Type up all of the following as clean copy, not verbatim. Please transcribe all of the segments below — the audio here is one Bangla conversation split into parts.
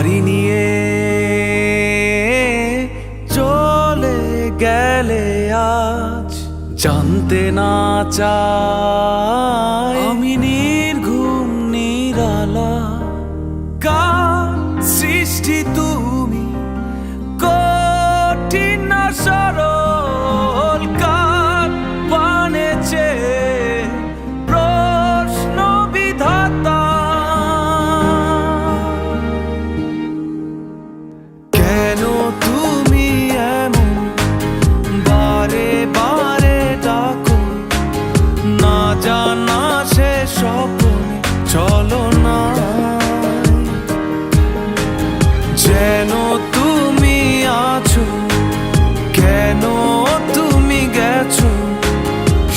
বাড়ি নিয়ে চলে গেলে আজ জানতে না চাই আমি নির্ঘুম নিরালা কার সৃষ্টি তুমি কঠিন না সরল কার বানেছে প্রশ্ন বিধাতা কেন তুমি এমন বারে বারে ডাকো না জানা সে স্বপ্নে চলো না যেন তুমি আছো কেন তুমি গেছো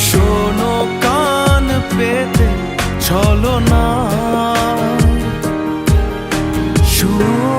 শোনো কান পেতে চলো না শোনো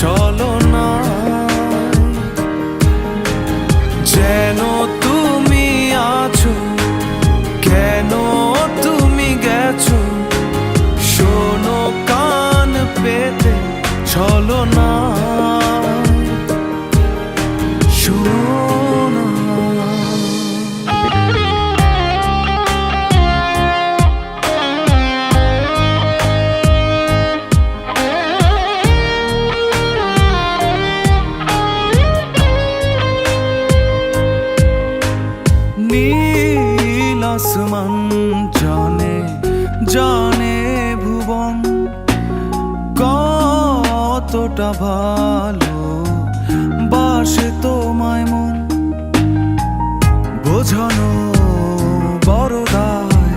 চলো না যেন তুমি আছো কেন তুমি গেছো শোনো কান পেতে চলো না শোনো নীল আসমান জানে জানে ভুবন কতটা ভালো বাসে তোমায় মন বোঝানো বড় দায়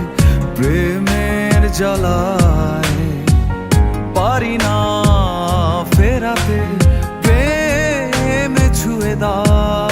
প্রেমের জ্বালায় পারি না ফেরাতে প্রেমে ছুঁয়ে দাও